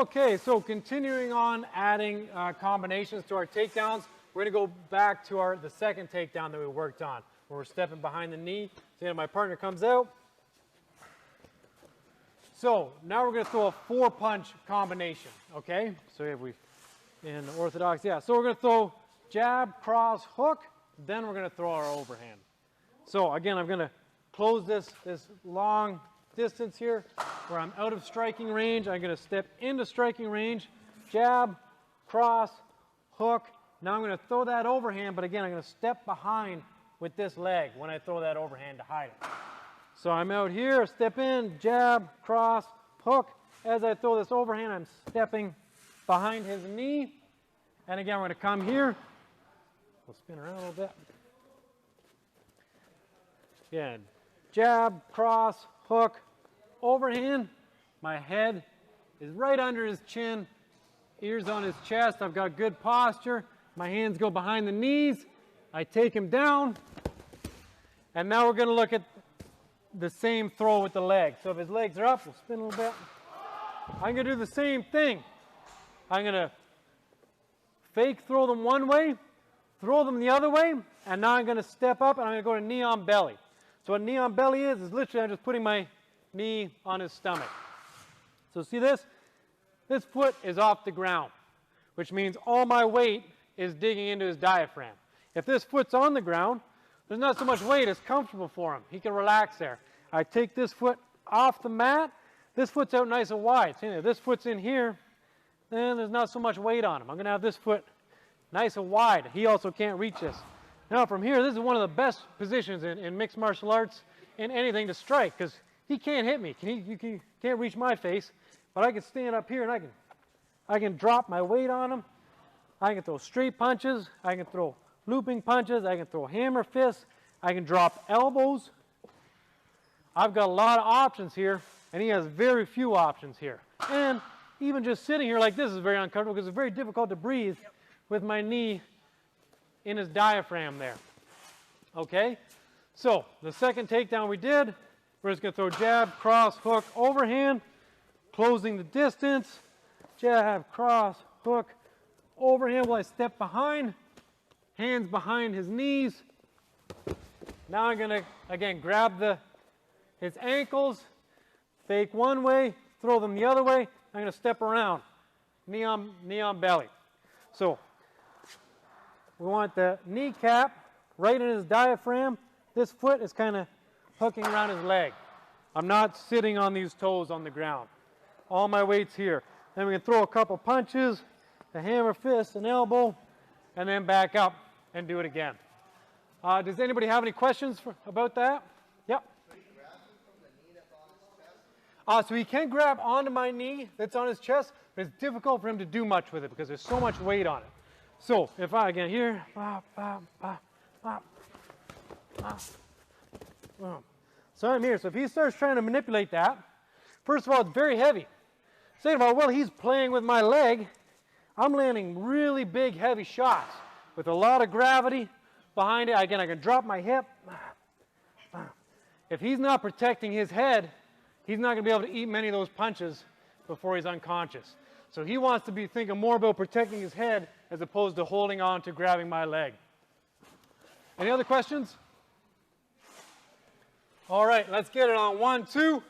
Okay, so continuing on adding combinations to our takedowns, we're going to go back to the second takedown that we worked on, where we're stepping behind the knee. So my partner comes out. So now we're going to throw a 4-punch combination, okay? So if we, in orthodox, yeah. So we're going to throw jab, cross, hook, then we're going to throw our overhand. So again, I'm going to close this long distance here where I'm out of striking range. I'm going to step into striking range, jab, cross, hook. Now I'm going to throw that overhand, but again, I'm going to step behind with this leg when I throw that overhand to hide it. So I'm out here, step in, jab, cross, hook. As I throw this overhand, I'm stepping behind his knee. And again, we're going to come here. We'll spin around a little bit. Again, jab, cross, hook, overhand. My head is right under his chin, ears on his chest. I've got good posture. My hands go behind the knees. I take him down. And now we're going to look at the same throw with the legs. So if his legs are up, we'll spin a little bit. I'm going to do the same thing. I'm going to fake throw them one way, throw them the other way, and now I'm going to step up and I'm going to go to knee on belly. So what knee on belly is literally I'm just putting my knee on his stomach. So see this? This foot is off the ground, which means all my weight is digging into his diaphragm. If this foot's on the ground, there's not so much weight, it's comfortable for him. He can relax there. I take this foot off the mat. This foot's out nice and wide. See, this foot's in here, then there's not so much weight on him. I'm going to have this foot nice and wide. He also can't reach this. Now from here, this is one of the best positions in mixed martial arts in anything to strike, because he can't hit me. You can't reach my face, but I can stand up here and I can drop my weight on him. I can throw straight punches. I can throw looping punches. I can throw hammer fists. I can drop elbows. I've got a lot of options here, and he has very few options here. And even just sitting here like this is very uncomfortable because it's very difficult to breathe with my knee in his diaphragm there. Okay? So the second takedown we did, we're just going to throw jab, cross, hook, overhand, closing the distance, jab, cross, hook, overhand while I step behind, hands behind his knees. Now I'm going to, again, grab his ankles, fake one way, throw them the other way. I'm going to step around, knee on belly. So we want the kneecap right in his diaphragm. This foot is kind of hooking around his leg. I'm not sitting on these toes on the ground. All my weight's here. Then we can throw a couple punches, a hammer fist, an elbow, and then back up and do it again. Does anybody have any questions about that? Yep. So he grabs him from the knee that's on his chest? So he can grab onto my knee that's on his chest, but it's difficult for him to do much with it because there's so much weight on it. So if I, again, here, so I'm here. So if he starts trying to manipulate that, first of all, it's very heavy. Second of all, well, he's playing with my leg. I'm landing really big, heavy shots with a lot of gravity behind it. Again, I can drop my hip. If he's not protecting his head, he's not going to be able to eat many of those punches before he's unconscious. So he wants to be thinking more about protecting his head as opposed to holding on to grabbing my leg. Any other questions? All right, let's get it on 1, 2.